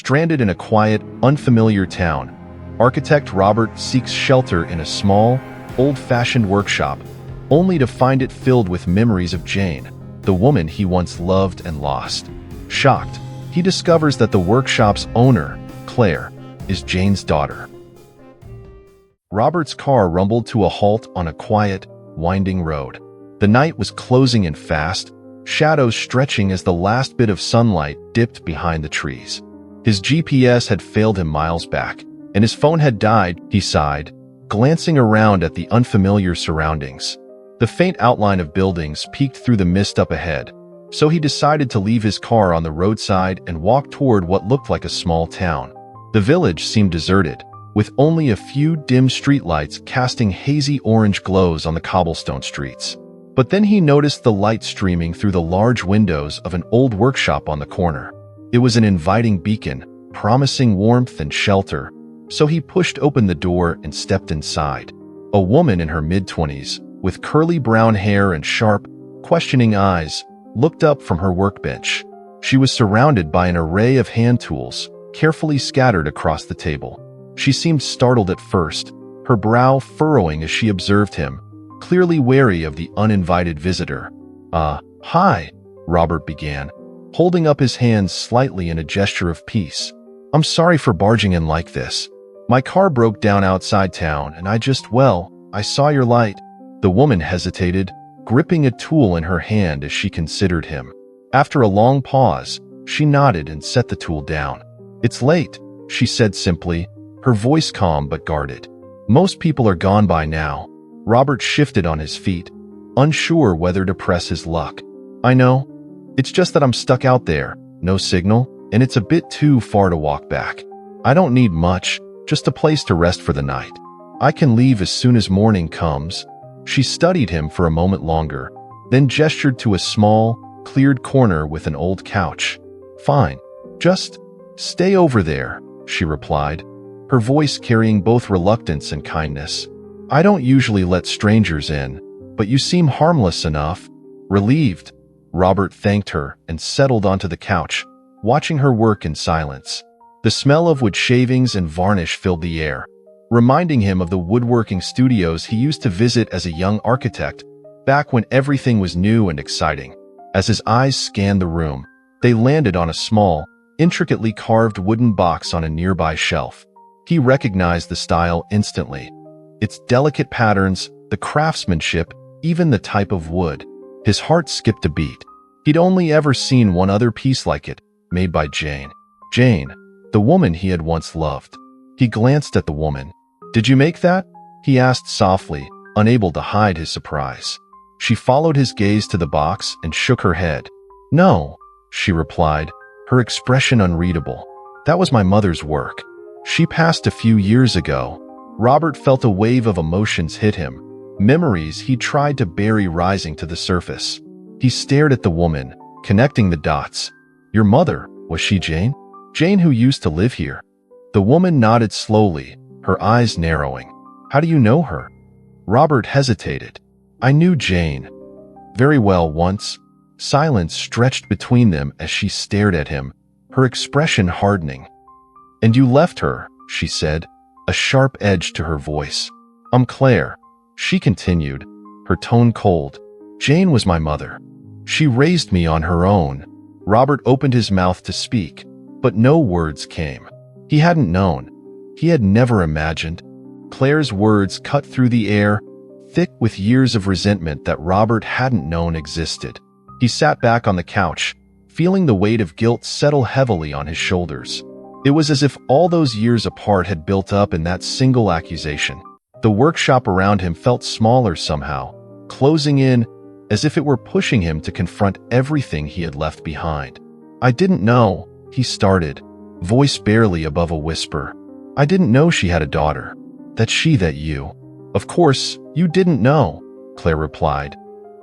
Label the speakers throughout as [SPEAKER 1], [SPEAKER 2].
[SPEAKER 1] Stranded in a quiet, unfamiliar town, architect Robert seeks shelter in a small, old-fashioned workshop, only to find it filled with memories of Jane, the woman he once loved and lost. Shocked, he discovers that the workshop's owner, Claire, is Jane's daughter. Robert's car rumbled to a halt on a quiet, winding road. The night was closing in fast, shadows stretching as the last bit of sunlight dipped behind the trees. His GPS had failed him miles back, and his phone had died, he sighed, glancing around at the unfamiliar surroundings. The faint outline of buildings peeked through the mist up ahead, so he decided to leave his car on the roadside and walk toward what looked like a small town. The village seemed deserted, with only a few dim streetlights casting hazy orange glows on the cobblestone streets. But then he noticed the light streaming through the large windows of an old workshop on the corner. It was an inviting beacon, promising warmth and shelter, so he pushed open the door and stepped inside. A woman in her mid-20s, with curly brown hair and sharp, questioning eyes, looked up from her workbench. She was surrounded by an array of hand tools, carefully scattered across the table. She seemed startled at first, her brow furrowing as she observed him, clearly wary of the uninvited visitor. Hi, Robert began, holding up his hands slightly in a gesture of peace. I'm sorry for barging in like this. My car broke down outside town and I saw your light. The woman hesitated, gripping a tool in her hand as she considered him. After a long pause, she nodded and set the tool down. It's late, she said simply, her voice calm but guarded. Most people are gone by now. Robert shifted on his feet, unsure whether to press his luck. I know. It's just that I'm stuck out there, no signal, and it's a bit too far to walk back. I don't need much, just a place to rest for the night. I can leave as soon as morning comes. She studied him for a moment longer, then gestured to a small, cleared corner with an old couch. Fine. Just stay over there, she replied, her voice carrying both reluctance and kindness. I don't usually let strangers in, but you seem harmless enough. Relieved, Robert thanked her and settled onto the couch, watching her work in silence. The smell of wood shavings and varnish filled the air, reminding him of the woodworking studios he used to visit as a young architect, back when everything was new and exciting. As his eyes scanned the room, they landed on a small, intricately carved wooden box on a nearby shelf. He recognized the style instantly. Its delicate patterns, the craftsmanship, even the type of wood. His heart skipped a beat. He'd only ever seen one other piece like it, made by Jane. Jane, the woman he had once loved. He glanced at the woman. Did you make that? He asked softly, unable to hide his surprise. She followed his gaze to the box and shook her head. No, she replied, her expression unreadable. That was my mother's work. She passed a few years ago. Robert felt a wave of emotions hit him, memories he tried to bury rising to the surface. He stared at the woman, connecting the dots. Your mother, was she Jane? Jane who used to live here? The woman nodded slowly, her eyes narrowing. How do you know her? Robert hesitated. I knew Jane very well once. Silence stretched between them as she stared at him, her expression hardening. And you left her, she said, a sharp edge to her voice. I'm Claire, she continued, her tone cold. Jane was my mother. She raised me on her own. Robert opened his mouth to speak, but no words came. He hadn't known. He had never imagined. Claire's words cut through the air, thick with years of resentment that Robert hadn't known existed. He sat back on the couch, feeling the weight of guilt settle heavily on his shoulders. It was as if all those years apart had built up in that single accusation. The workshop around him felt smaller somehow, closing in as if it were pushing him to confront everything he had left behind. I didn't know, he started, voice barely above a whisper. I didn't know she had a daughter. That you. Of course, you didn't know, Claire replied,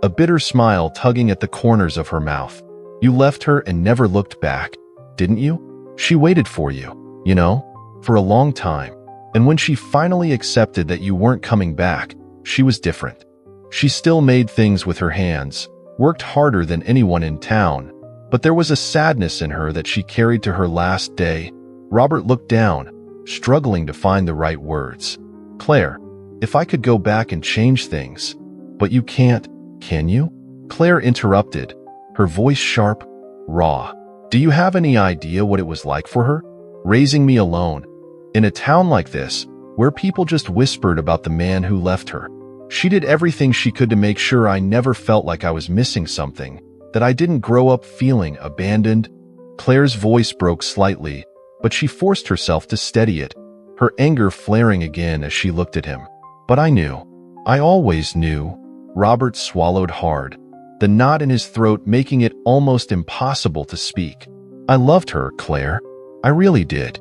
[SPEAKER 1] a bitter smile tugging at the corners of her mouth. You left her and never looked back, didn't you? She waited for you, you know, for a long time. And when she finally accepted that you weren't coming back, she was different. She still made things with her hands, worked harder than anyone in town, but there was a sadness in her that she carried to her last day, Robert looked down, struggling to find the right words. Claire, if I could go back and change things. But you can't, can you? Claire interrupted, her voice sharp, raw. Do you have any idea what it was like for her? Raising me alone, in a town like this, where people just whispered about the man who left her. She did everything she could to make sure I never felt like I was missing something, that I didn't grow up feeling abandoned. Claire's voice broke slightly, but she forced herself to steady it, her anger flaring again as she looked at him. But I knew. I always knew. Robert swallowed hard, the knot in his throat making it almost impossible to speak. I loved her, Claire. I really did.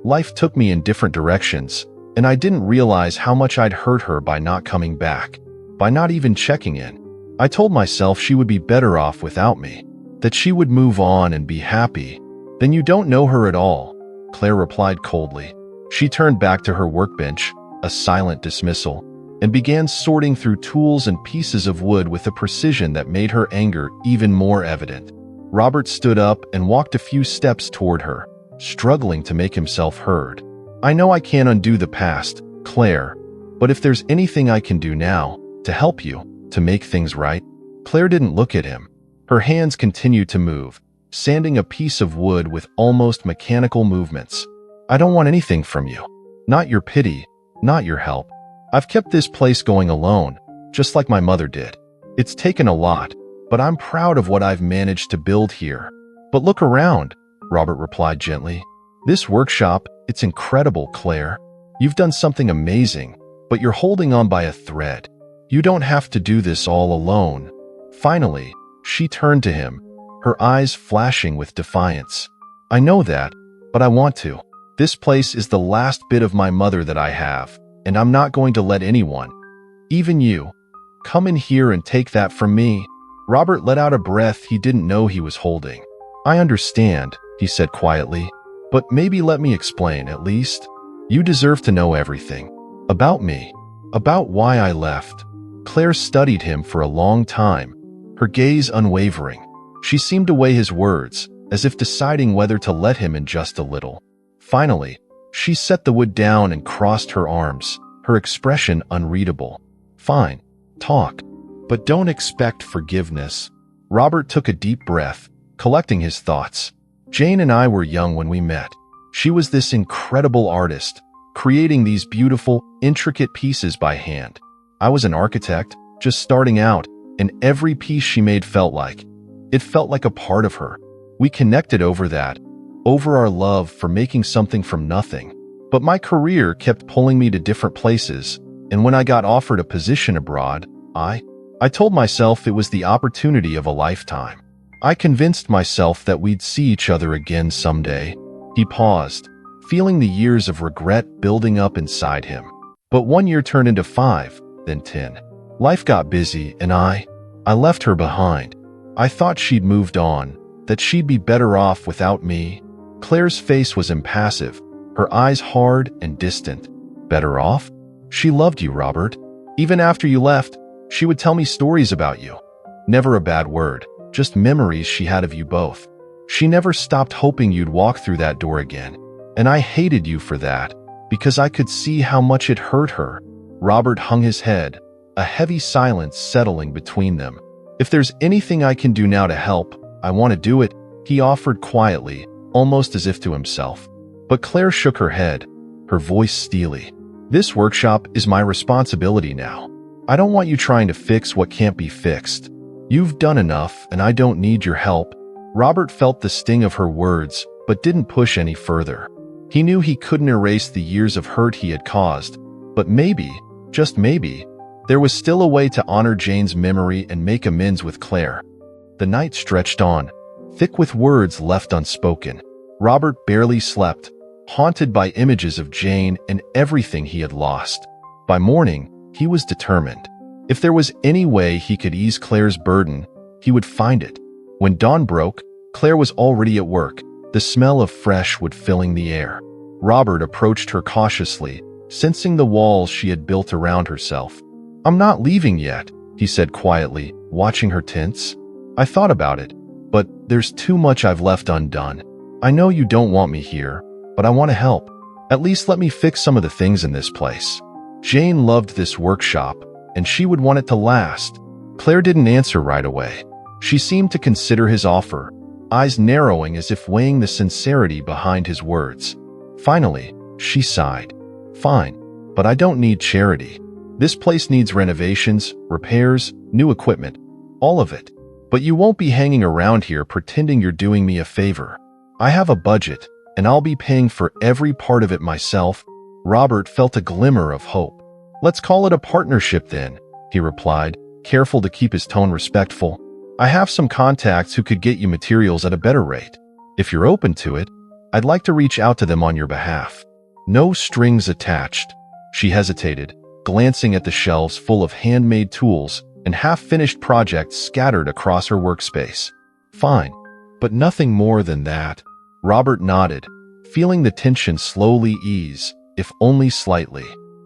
[SPEAKER 1] Life took me in different directions, and I didn't realize how much I'd hurt her by not coming back, by not even checking in. I told myself she would be better off without me, that she would move on and be happy. Then you don't know her at all, Claire replied coldly. She turned back to her workbench, a silent dismissal, and began sorting through tools and pieces of wood with a precision that made her anger even more evident. Robert stood up and walked a few steps toward her, struggling to make himself heard. I know I can't undo the past, Claire, but if there's anything I can do now to help you, to make things right. Claire didn't look at him. Her hands continued to move, sanding a piece of wood with almost mechanical movements. I don't want anything from you. Not your pity, not your help. I've kept this place going alone, just like my mother did. It's taken a lot, but I'm proud of what I've managed to build here. But look around, Robert replied gently. This workshop, it's incredible, Claire. You've done something amazing, but you're holding on by a thread. You don't have to do this all alone. Finally, she turned to him, her eyes flashing with defiance. I know that, but I want to. This place is the last bit of my mother that I have, and I'm not going to let anyone, even you, come in here and take that from me. Robert let out a breath he didn't know he was holding. I understand, he said quietly, but maybe let me explain at least. You deserve to know everything. About me. About why I left. Claire studied him for a long time, her gaze unwavering. She seemed to weigh his words, as if deciding whether to let him in just a little. Finally, she set the wood down and crossed her arms, her expression unreadable. Fine, talk, but don't expect forgiveness. Robert took a deep breath, collecting his thoughts. Jane and I were young when we met. She was this incredible artist, creating these beautiful, intricate pieces by hand. I was an architect, just starting out, and every piece she made felt like a part of her. We connected over that, over our love for making something from nothing. But my career kept pulling me to different places, and when I got offered a position abroad, I told myself it was the opportunity of a lifetime. I convinced myself that we'd see each other again someday. He paused, feeling the years of regret building up inside him. But 1 year turned into 5, then 10. Life got busy, and I left her behind. I thought she'd moved on, that she'd be better off without me. Claire's face was impassive, her eyes hard and distant. Better off? She loved you, Robert. Even after you left, she would tell me stories about you. Never a bad word, just memories she had of you both. She never stopped hoping you'd walk through that door again. And I hated you for that, because I could see how much it hurt her. Robert hung his head, a heavy silence settling between them. If there's anything I can do now to help, I want to do it, he offered quietly, almost as if to himself. But Claire shook her head, her voice steely. This workshop is my responsibility now. I don't want you trying to fix what can't be fixed. You've done enough, and I don't need your help. Robert felt the sting of her words, but didn't push any further. He knew he couldn't erase the years of hurt he had caused, but maybe, just maybe, there was still a way to honor Jane's memory and make amends with Claire. The night stretched on, thick with words left unspoken. Robert barely slept, haunted by images of Jane and everything he had lost. By morning, he was determined. If there was any way he could ease Claire's burden, he would find it. When dawn broke, Claire was already at work, the smell of fresh wood filling the air. Robert approached her cautiously, sensing the walls she had built around herself. I'm not leaving yet, he said quietly, watching her tense. I thought about it, but there's too much I've left undone. I know you don't want me here, but I want to help. At least let me fix some of the things in this place. Jane loved this workshop, and she would want it to last. Claire didn't answer right away. She seemed to consider his offer, eyes narrowing as if weighing the sincerity behind his words. Finally, she sighed. Fine, but I don't need charity. This place needs renovations, repairs, new equipment, all of it. But you won't be hanging around here pretending you're doing me a favor. I have a budget, and I'll be paying for every part of it myself. Robert felt a glimmer of hope. Let's call it a partnership then, he replied, careful to keep his tone respectful. I have some contacts who could get you materials at a better rate. If you're open to it, I'd like to reach out to them on your behalf. No strings attached. She hesitated, glancing at the shelves full of handmade tools and half-finished projects scattered across her workspace. Fine, but nothing more than that. Robert nodded, feeling the tension slowly ease, if only slightly.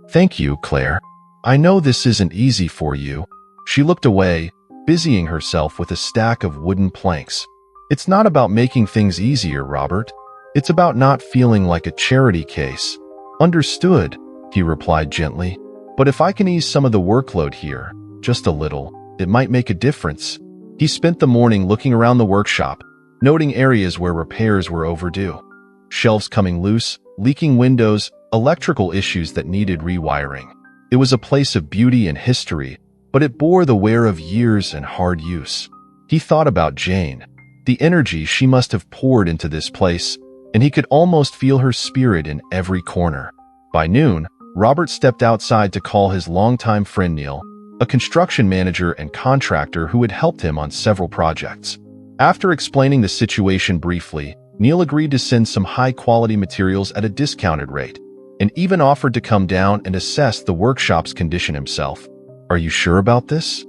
[SPEAKER 1] Thank you, Claire. I know this isn't easy for you. She looked away, busying herself with a stack of wooden planks. It's not about making things easier, Robert. It's about not feeling like a charity case. Understood, he replied gently. But if I can ease some of the workload here, just a little, it might make a difference. He spent the morning looking around the workshop, noting areas where repairs were overdue. Shelves coming loose, leaking windows, electrical issues that needed rewiring. It was a place of beauty and history, but it bore the wear of years and hard use. He thought about Jane, the energy she must have poured into this place, and he could almost feel her spirit in every corner. By noon, Robert stepped outside to call his longtime friend Neil, a construction manager and contractor who had helped him on several projects. After explaining the situation briefly, Neil agreed to send some high-quality materials at a discounted rate, and even offered to come down and assess the workshop's condition himself. Are you sure about this?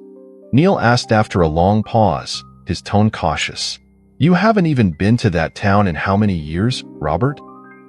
[SPEAKER 1] Neil asked after a long pause, his tone cautious. You haven't even been to that town in how many years, Robert?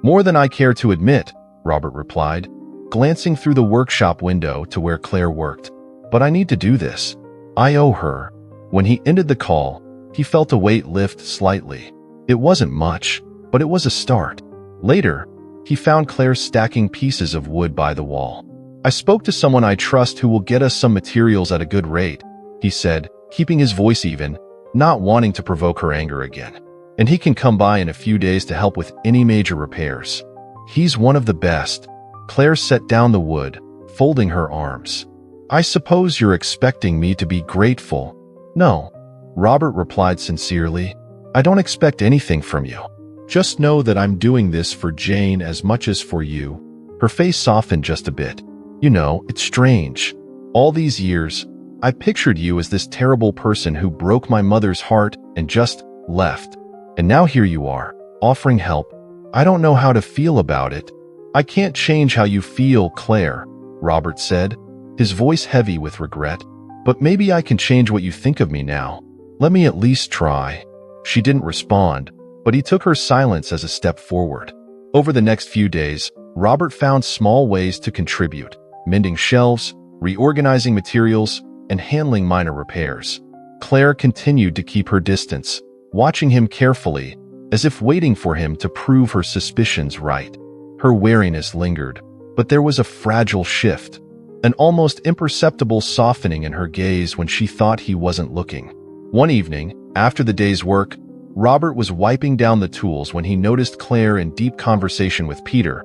[SPEAKER 1] More than I care to admit, Robert replied, glancing through the workshop window to where Claire worked. But I need to do this. I owe her. When he ended the call, he felt a weight lift slightly. It wasn't much, but it was a start. Later, he found Claire stacking pieces of wood by the wall. I spoke to someone I trust who will get us some materials at a good rate, he said, keeping his voice even, not wanting to provoke her anger again. And he can come by in a few days to help with any major repairs. He's one of the best. Claire set down the wood, folding her arms. I suppose you're expecting me to be grateful. No, Robert replied sincerely. I don't expect anything from you. Just know that I'm doing this for Jane as much as for you. Her face softened just a bit. You know, it's strange. All these years, I pictured you as this terrible person who broke my mother's heart and just left. And now here you are, offering help. I don't know how to feel about it. I can't change how you feel, Claire, Robert said, his voice heavy with regret. But maybe I can change what you think of me now. Let me at least try. She didn't respond, but he took her silence as a step forward. Over the next few days, Robert found small ways to contribute, mending shelves, reorganizing materials, and handling minor repairs. Claire continued to keep her distance, watching him carefully, as if waiting for him to prove her suspicions right. Her wariness lingered, but there was a fragile shift, an almost imperceptible softening in her gaze when she thought he wasn't looking. One evening, after the day's work, Robert was wiping down the tools when he noticed Claire in deep conversation with Peter,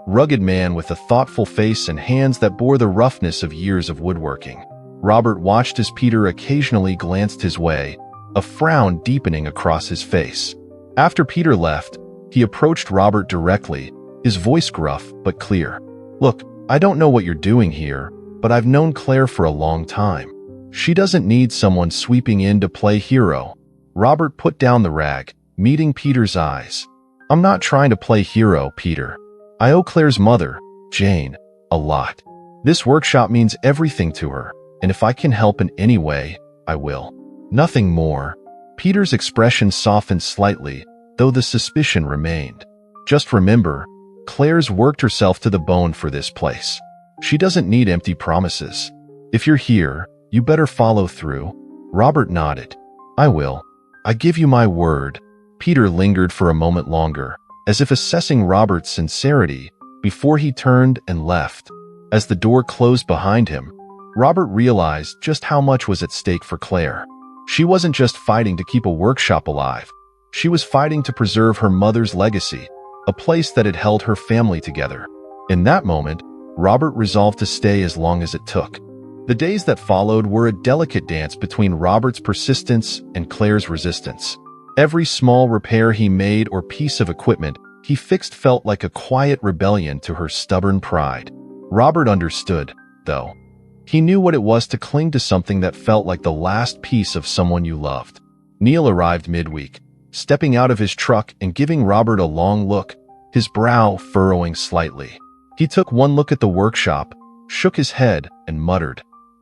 [SPEAKER 1] rugged man with a thoughtful face and hands that bore the roughness of years of woodworking. Robert watched as Peter occasionally glanced his way, a frown deepening across his face. After Peter left, he approached Robert directly, his voice gruff but clear. Look, I don't know what you're doing here, but I've known Claire for a long time. She doesn't need someone sweeping in to play hero. Robert put down the rag, meeting Peter's eyes. I'm not trying to play hero, Peter. I owe Claire's mother, Jane, a lot. This workshop means everything to her, and if I can help in any way, I will. Nothing more. Peter's expression softened slightly, though the suspicion remained. Just remember, Claire's worked herself to the bone for this place. She doesn't need empty promises. If you're here, you better follow through. Robert nodded. I will. I give you my word. Peter lingered for a moment longer, as if assessing Robert's sincerity, before he turned and left. As the door closed behind him, Robert realized just how much was at stake for Claire. She wasn't just fighting to keep a workshop alive. She was fighting to preserve her mother's legacy, a place that had held her family together. In that moment, Robert resolved to stay as long as it took. The days that followed were a delicate dance between Robert's persistence and Claire's resistance. Every small repair he made or piece of equipment he fixed felt like a quiet rebellion to her stubborn pride. Robert understood, though. He knew what it was to cling to something that felt like the last piece of someone you loved. Neil arrived midweek, stepping out of his truck and giving Robert a long look, his brow furrowing slightly. He took one look at the workshop, shook his head, and muttered,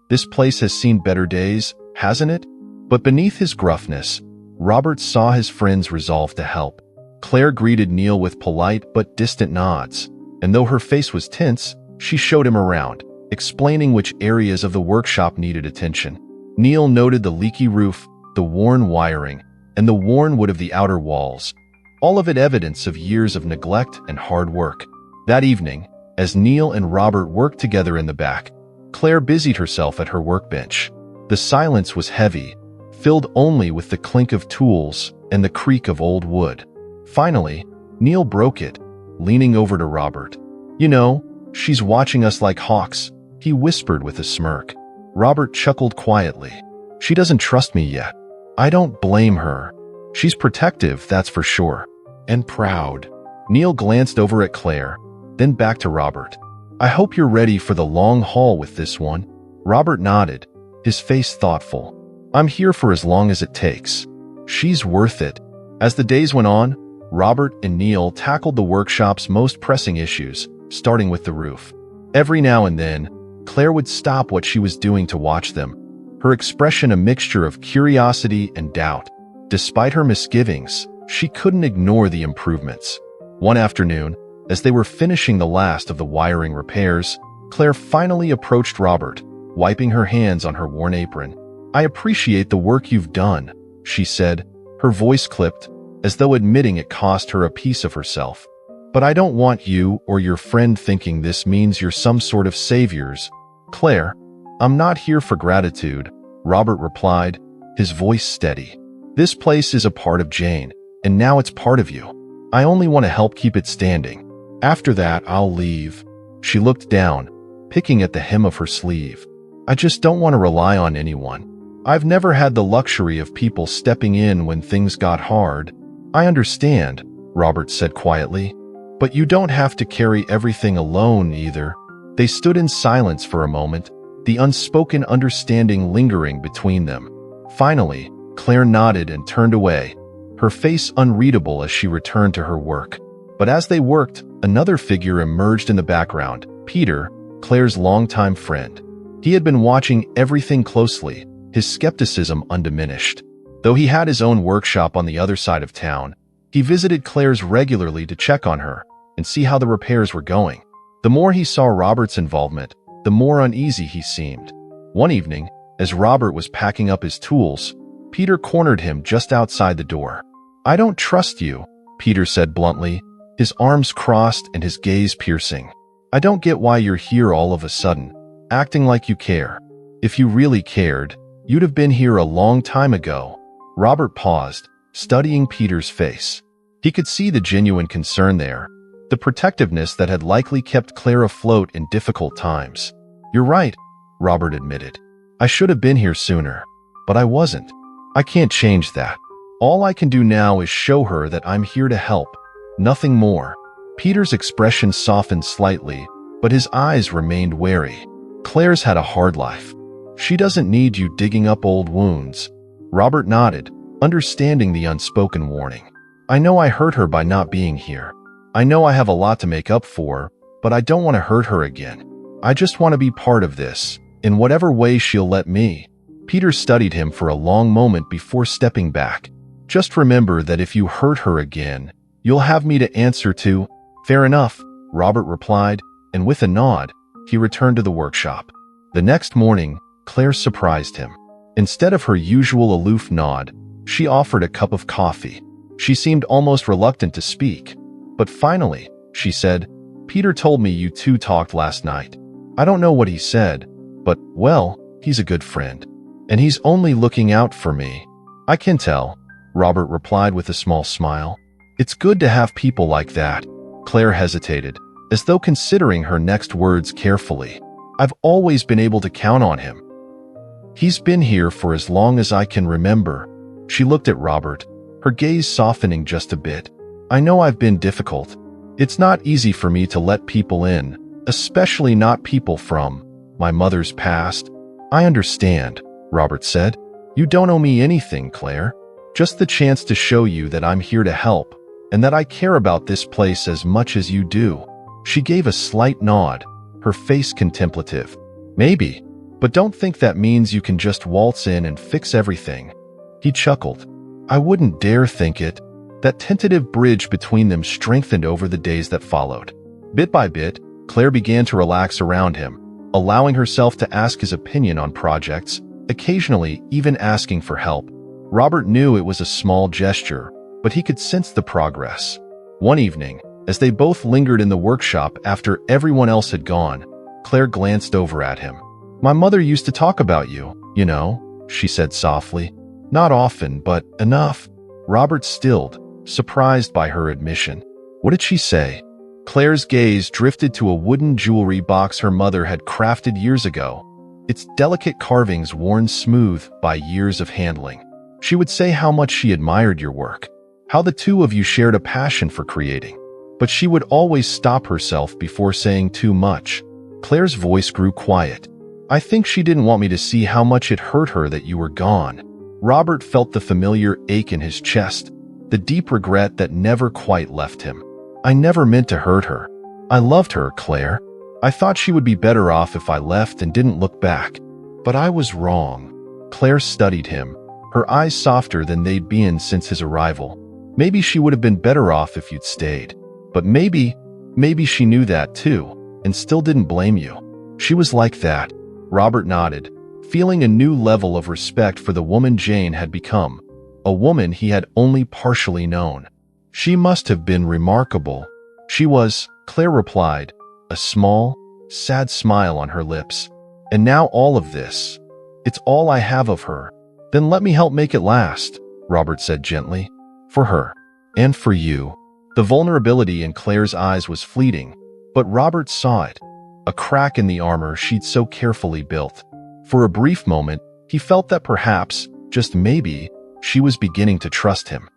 [SPEAKER 1] "This place has seen better days, hasn't it?" But beneath his gruffness, Robert saw his friend's resolve to help. Claire greeted Neil with polite but distant nods, and though her face was tense, she showed him around, explaining which areas of the workshop needed attention. Neil noted the leaky roof, the worn wiring, and the worn wood of the outer walls, all of it evidence of years of neglect and hard work. That evening, as Neil and Robert worked together in the back, Claire busied herself at her workbench. The silence was heavy, filled only with the clink of tools and the creak of old wood. Finally, Neil broke it, leaning over to Robert. "You know, she's watching us like hawks," he whispered with a smirk. Robert chuckled quietly. "She doesn't trust me yet. I don't blame her. She's protective, that's for sure. And proud." Neil glanced over at Claire, then back to Robert. "I hope you're ready for the long haul with this one." Robert nodded, his face thoughtful. "I'm here for as long as it takes. She's worth it." As the days went on, Robert and Neil tackled the workshop's most pressing issues, starting with the roof. Every now and then, Claire would stop what she was doing to watch them, her expression a mixture of curiosity and doubt. Despite her misgivings, she couldn't ignore the improvements. One afternoon, as they were finishing the last of the wiring repairs, Claire finally approached Robert, wiping her hands on her worn apron. "I appreciate the work you've done," she said, her voice clipped, as though admitting it cost her a piece of herself. "But I don't want you or your friend thinking this means you're some sort of saviors." "Claire, I'm not here for gratitude," Robert replied, his voice steady. "This place is a part of Jane, and now it's part of you. I only want to help keep it standing. After that, I'll leave." She looked down, picking at the hem of her sleeve. "I just don't want to rely on anyone. I've never had the luxury of people stepping in when things got hard." "I understand," Robert said quietly. "But you don't have to carry everything alone either." They stood in silence for a moment, the unspoken understanding lingering between them. Finally, Claire nodded and turned away, her face unreadable as she returned to her work. But as they worked, another figure emerged in the background, Peter, Claire's longtime friend. He had been watching everything closely, his skepticism undiminished. Though he had his own workshop on the other side of town, he visited Claire's regularly to check on her and see how the repairs were going. The more he saw Robert's involvement, the more uneasy he seemed. One evening, as Robert was packing up his tools, Peter cornered him just outside the door. "I don't trust you," Peter said bluntly, his arms crossed and his gaze piercing. "I don't get why you're here all of a sudden, acting like you care. If you really cared, you'd have been here a long time ago." Robert paused, studying Peter's face. He could see the genuine concern there, the protectiveness that had likely kept Claire afloat in difficult times. "You're right," Robert admitted. "I should have been here sooner, but I wasn't. I can't change that. All I can do now is show her that I'm here to help, nothing more." Peter's expression softened slightly, but his eyes remained wary. "Claire's had a hard life. She doesn't need you digging up old wounds." Robert nodded, understanding the unspoken warning. "I know I hurt her by not being here. I know I have a lot to make up for, but I don't want to hurt her again. I just want to be part of this, in whatever way she'll let me." Peter studied him for a long moment before stepping back. "Just remember that if you hurt her again, you'll have me to answer to." "Fair enough," Robert replied, and with a nod, he returned to the workshop. The next morning, Claire surprised him. Instead of her usual aloof nod, she offered a cup of coffee. She seemed almost reluctant to speak. But finally, she said, "Peter told me you two talked last night. I don't know what he said, but, well, he's a good friend. And he's only looking out for me." "I can tell," Robert replied with a small smile. "It's good to have people like that." Claire hesitated, as though considering her next words carefully. "I've always been able to count on him. He's been here for as long as I can remember." She looked at Robert, her gaze softening just a bit. "I know I've been difficult. It's not easy for me to let people in, especially not people from my mother's past." "I understand," Robert said. "You don't owe me anything, Claire. Just the chance to show you that I'm here to help, and that I care about this place as much as you do." She gave a slight nod, her face contemplative. "Maybe, but don't think that means you can just waltz in and fix everything." He chuckled. "I wouldn't dare think it." That tentative bridge between them strengthened over the days that followed. Bit by bit, Claire began to relax around him, allowing herself to ask his opinion on projects, occasionally even asking for help. Robert knew it was a small gesture, but he could sense the progress. One evening, as they both lingered in the workshop after everyone else had gone, Claire glanced over at him. "My mother used to talk about you, you know," she said softly. "Not often, but enough." Robert stilled, surprised by her admission. What did she say? Claire's gaze drifted to a wooden jewelry box her mother had crafted years ago, its delicate carvings worn smooth by years of handling. She would say how much she admired your work, how the two of you shared a passion for creating. But she would always stop herself before saying too much. Claire's voice grew quiet. "I think she didn't want me to see how much it hurt her that you were gone." Robert felt the familiar ache in his chest, the deep regret that never quite left him. "I never meant to hurt her. I loved her, Claire. I thought she would be better off if I left and didn't look back. But I was wrong." Claire studied him, her eyes softer than they'd been since his arrival. "Maybe she would have been better off if you'd stayed. But maybe she knew that too, and still didn't blame you." "She was like that." Robert nodded, feeling a new level of respect for the woman Jane had become, a woman he had only partially known. "She must have been remarkable." "She was," Claire replied, a small, sad smile on her lips. "And now all of this. It's all I have of her." "Then let me help make it last," Robert said gently. "For her. And for you." The vulnerability in Claire's eyes was fleeting, but Robert saw it, a crack in the armor she'd so carefully built. For a brief moment, he felt that perhaps, just maybe, she was beginning to trust him.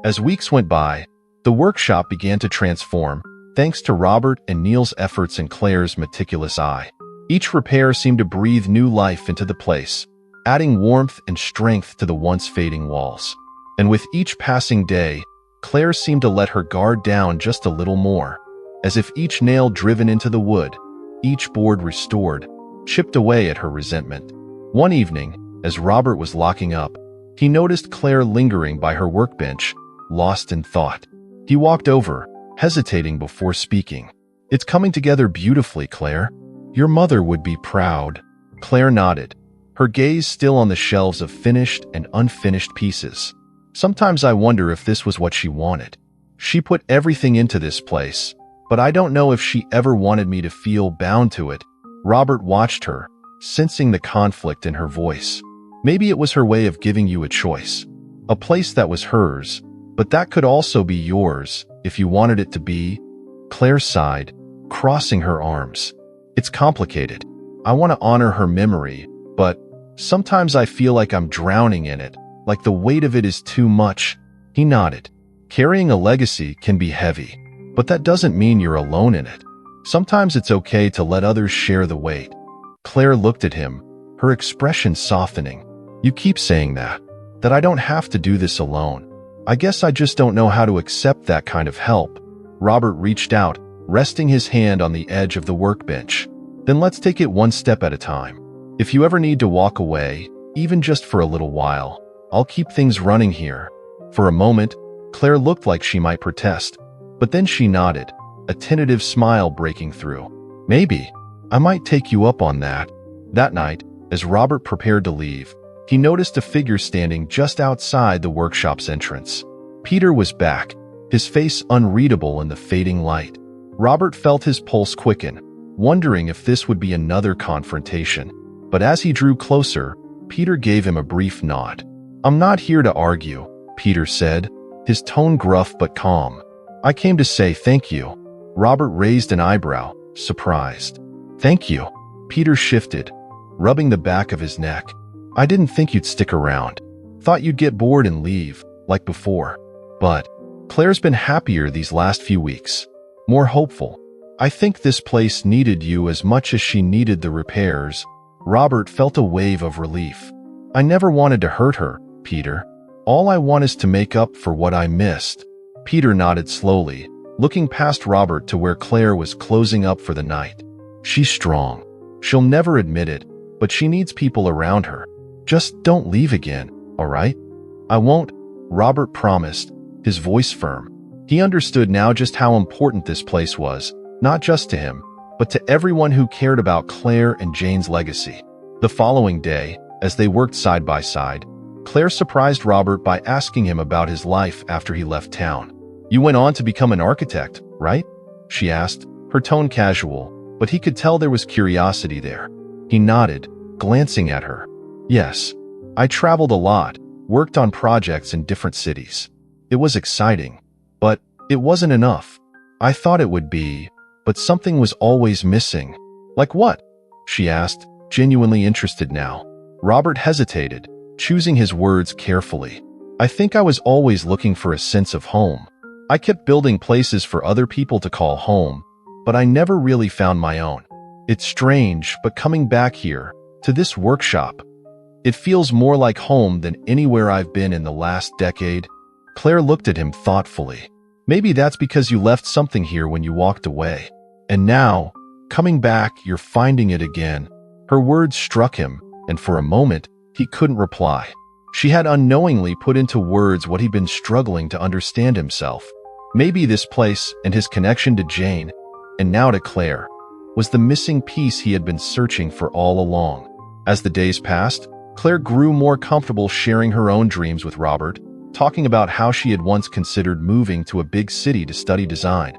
[SPEAKER 1] As weeks went by, the workshop began to transform, thanks to Robert and Neil's efforts and Claire's meticulous eye. Each repair seemed to breathe new life into the place, adding warmth and strength to the once fading walls. And with each passing day, Claire seemed to let her guard down just a little more, as if each nail driven into the wood, each board restored, chipped away at her resentment. One evening, as Robert was locking up, he noticed Claire lingering by her workbench, lost in thought. He walked over, hesitating before speaking. "It's coming together beautifully, Claire. Your mother would be proud." Claire nodded, her gaze still on the shelves of finished and unfinished pieces. "Sometimes I wonder if this was what she wanted. She put everything into this place, but I don't know if she ever wanted me to feel bound to it." Robert watched her, sensing the conflict in her voice. "Maybe it was her way of giving you a choice. A place that was hers, but that could also be yours, if you wanted it to be." Claire sighed, crossing her arms. "It's complicated. I want to honor her memory, but sometimes I feel like I'm drowning in it, like the weight of it is too much." He nodded. "Carrying a legacy can be heavy, but that doesn't mean you're alone in it. Sometimes it's okay to let others share the weight." Claire looked at him, her expression softening. "You keep saying that I don't have to do this alone. I guess I just don't know how to accept that kind of help." Robert reached out, resting his hand on the edge of the workbench. "Then let's take it one step at a time. If you ever need to walk away, even just for a little while, I'll keep things running here." For a moment, Claire looked like she might protest, but then she nodded, a tentative smile breaking through. "Maybe. I might take you up on that." That night, as Robert prepared to leave, he noticed a figure standing just outside the workshop's entrance. Peter was back, his face unreadable in the fading light. Robert felt his pulse quicken, wondering if this would be another confrontation. But as he drew closer, Peter gave him a brief nod. "I'm not here to argue," Peter said, his tone gruff but calm. "I came to say thank you." Robert raised an eyebrow, surprised. "Thank you." Peter shifted, rubbing the back of his neck. "I didn't think you'd stick around. Thought you'd get bored and leave, like before. But Claire's been happier these last few weeks. More hopeful. I think this place needed you as much as she needed the repairs." Robert felt a wave of relief. "I never wanted to hurt her, Peter. All I want is to make up for what I missed." Peter nodded slowly, looking past Robert to where Claire was closing up for the night. "She's strong. She'll never admit it, but she needs people around her. Just don't leave again, all right?" "I won't," Robert promised, his voice firm. He understood now just how important this place was, not just to him, but to everyone who cared about Claire and Jane's legacy. The following day, as they worked side by side, Claire surprised Robert by asking him about his life after he left town. "You went on to become an architect, right?" she asked, her tone casual, but he could tell there was curiosity there. He nodded, glancing at her. "Yes. I traveled a lot, worked on projects in different cities. It was exciting, but it wasn't enough. I thought it would be, but something was always missing." "Like what?" she asked, genuinely interested now. Robert hesitated, choosing his words carefully. "I think I was always looking for a sense of home. I kept building places for other people to call home, but I never really found my own. It's strange, but coming back here, to this workshop, it feels more like home than anywhere I've been in the last decade." Claire looked at him thoughtfully. "Maybe that's because you left something here when you walked away. And now, coming back, you're finding it again." Her words struck him, and for a moment, he couldn't reply. She had unknowingly put into words what he'd been struggling to understand himself. Maybe this place and his connection to Jane, and now to Claire, was the missing piece he had been searching for all along. As the days passed, Claire grew more comfortable sharing her own dreams with Robert, talking about how she had once considered moving to a big city to study design,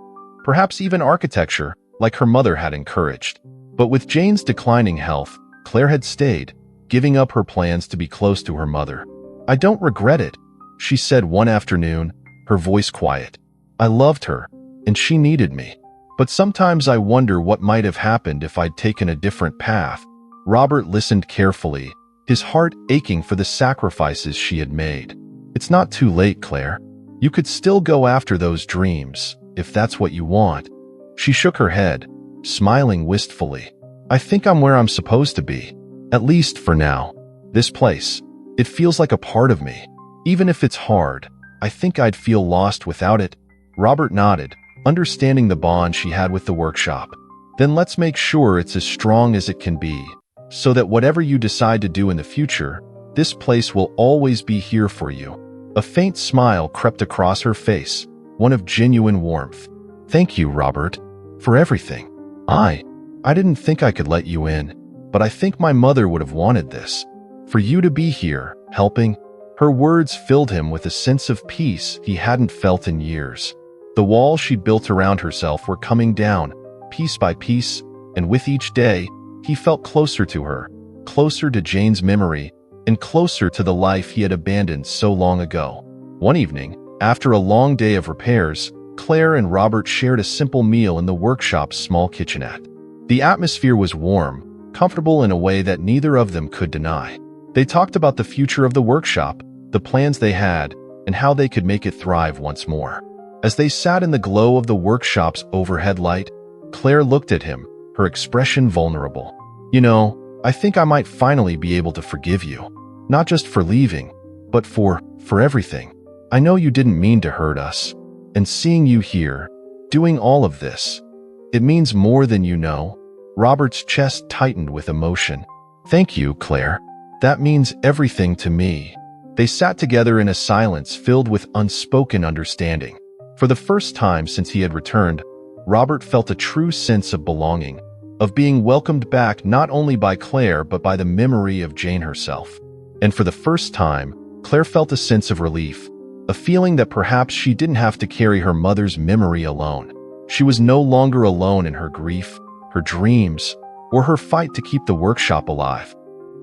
[SPEAKER 1] perhaps even architecture, like her mother had encouraged. But with Jane's declining health, Claire had stayed, giving up her plans to be close to her mother. "I don't regret it," she said one afternoon, her voice quiet. "I loved her, and she needed me. But sometimes I wonder what might have happened if I'd taken a different path." Robert listened carefully, his heart aching for the sacrifices she had made. "It's not too late, Claire. You could still go after those dreams, if that's what you want." She shook her head, smiling wistfully. "I think I'm where I'm supposed to be, at least for now. This place, it feels like a part of me. Even if it's hard, I think I'd feel lost without it." Robert nodded, understanding the bond she had with the workshop. "Then let's make sure it's as strong as it can be, so that whatever you decide to do in the future, this place will always be here for you." A faint smile crept across her face, one of genuine warmth. "Thank you, Robert, for everything. I didn't think I could let you in, but I think my mother would have wanted this. For you to be here, helping." Her words filled him with a sense of peace he hadn't felt in years. The walls she'd built around herself were coming down, piece by piece, and with each day, he felt closer to her, closer to Jane's memory, and closer to the life he had abandoned so long ago. One evening, after a long day of repairs, Claire and Robert shared a simple meal in the workshop's small kitchenette. The atmosphere was warm, comfortable in a way that neither of them could deny. They talked about the future of the workshop, the plans they had, and how they could make it thrive once more. As they sat in the glow of the workshop's overhead light, Claire looked at him, her expression vulnerable. "You know, I think I might finally be able to forgive you. Not just for leaving, but for everything. I know you didn't mean to hurt us. And seeing you here, doing all of this, it means more than you know." Robert's chest tightened with emotion. "Thank you, Claire. That means everything to me." They sat together in a silence filled with unspoken understanding. For the first time since he had returned, Robert felt a true sense of belonging, of being welcomed back not only by Claire but by the memory of Jane herself. And for the first time, Claire felt a sense of relief, a feeling that perhaps she didn't have to carry her mother's memory alone. She was no longer alone in her grief, her dreams, or her fight to keep the workshop alive.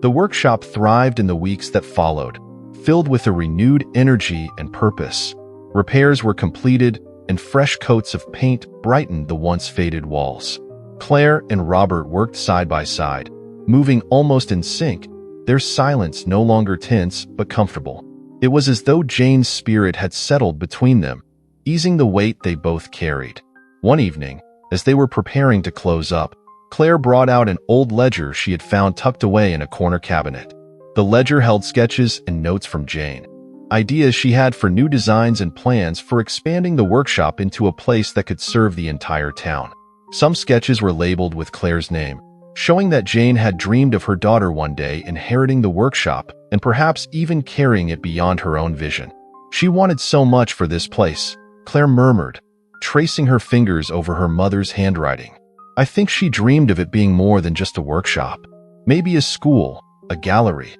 [SPEAKER 1] The workshop thrived in the weeks that followed, filled with a renewed energy and purpose. Repairs were completed, and fresh coats of paint brightened the once faded walls. Claire and Robert worked side by side, moving almost in sync, their silence no longer tense but comfortable. It was as though Jane's spirit had settled between them, easing the weight they both carried. One evening, as they were preparing to close up, Claire brought out an old ledger she had found tucked away in a corner cabinet. The ledger held sketches and notes from Jane, ideas she had for new designs and plans for expanding the workshop into a place that could serve the entire town. Some sketches were labeled with Claire's name, showing that Jane had dreamed of her daughter one day inheriting the workshop and perhaps even carrying it beyond her own vision. She wanted so much for this place, Claire murmured, tracing her fingers over her mother's handwriting. I think she dreamed of it being more than just a workshop. Maybe a school, a gallery,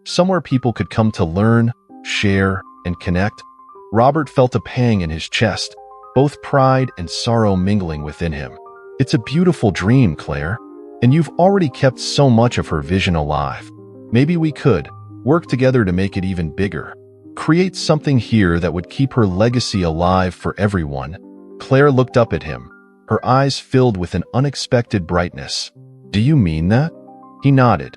[SPEAKER 1] somewhere people could come to learn, share, and connect. Robert felt a pang in his chest, both pride and sorrow mingling within him. It's a beautiful dream, Claire, and you've already kept so much of her vision alive. Maybe we could work together to make it even bigger. Create something here that would keep her legacy alive for everyone. Claire looked up at him, her eyes filled with an unexpected brightness. Do you mean that? He nodded,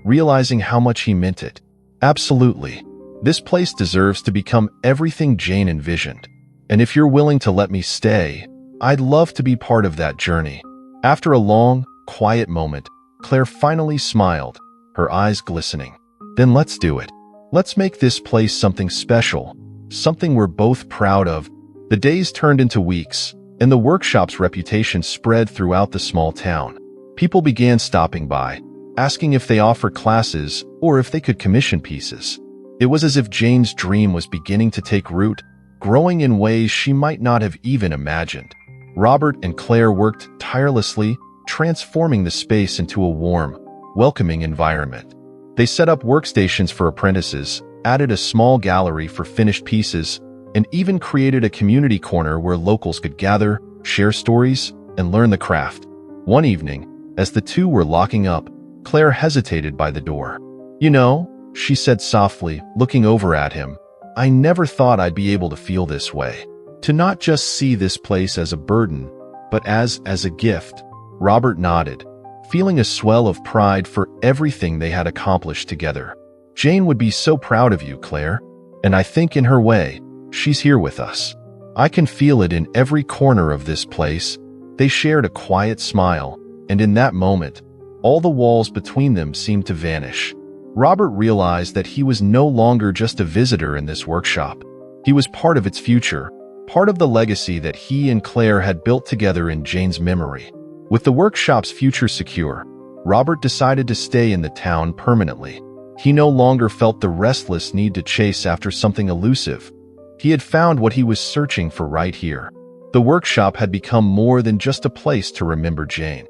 [SPEAKER 1] realizing how much he meant it. Absolutely. This place deserves to become everything Jane envisioned. And if you're willing to let me stay, I'd love to be part of that journey. After a long, quiet moment, Claire finally smiled, her eyes glistening. Then let's do it. Let's make this place something special, something we're both proud of. The days turned into weeks, and the workshop's reputation spread throughout the small town. People began stopping by, asking if they offered classes or if they could commission pieces. It was as if Jane's dream was beginning to take root, growing in ways she might not have even imagined. Robert and Claire worked tirelessly, transforming the space into a warm, welcoming environment. They set up workstations for apprentices, added a small gallery for finished pieces, and even created a community corner where locals could gather, share stories, and learn the craft. One evening, as the two were locking up, Claire hesitated by the door. You know, she said softly, looking over at him, I never thought I'd be able to feel this way. To not just see this place as a burden, but as a gift. Robert nodded, feeling a swell of pride for everything they had accomplished together. Jane would be so proud of you, Claire, and I think in her way, she's here with us. I can feel it in every corner of this place. They shared a quiet smile, and in that moment, all the walls between them seemed to vanish. Robert realized that he was no longer just a visitor in this workshop. He was part of its future, part of the legacy that he and Claire had built together in Jane's memory. With the workshop's future secure, Robert decided to stay in the town permanently. He no longer felt the restless need to chase after something elusive. He had found what he was searching for right here. The workshop had become more than just a place to remember Jane.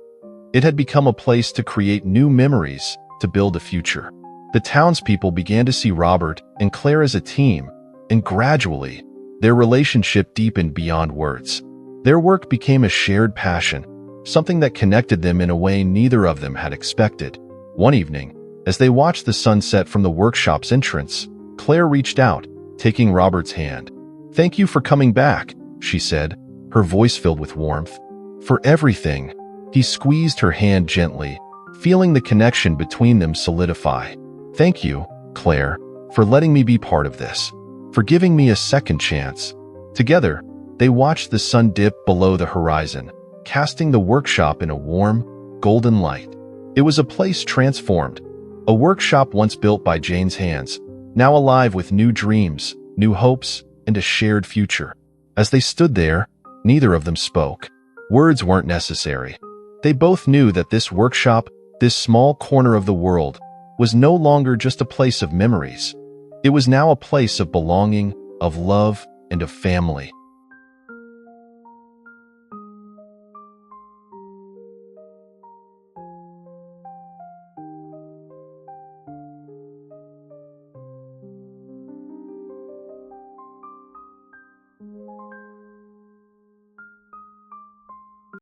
[SPEAKER 1] It had become a place to create new memories, to build a future. The townspeople began to see Robert and Claire as a team, and gradually, their relationship deepened beyond words. Their work became a shared passion, something that connected them in a way neither of them had expected. One evening, as they watched the sunset from the workshop's entrance, Claire reached out, taking Robert's hand. Thank you for coming back, she said, her voice filled with warmth. For everything. He squeezed her hand gently, feeling the connection between them solidify. Thank you, Claire, for letting me be part of this, for giving me a second chance. Together, they watched the sun dip below the horizon, casting the workshop in a warm, golden light. It was a place transformed, a workshop once built by Jane's hands, now alive with new dreams, new hopes, and a shared future. As they stood there, neither of them spoke. Words weren't necessary. They both knew that this workshop, this small corner of the world, was no longer just a place of memories. It was now a place of belonging, of love, and of family.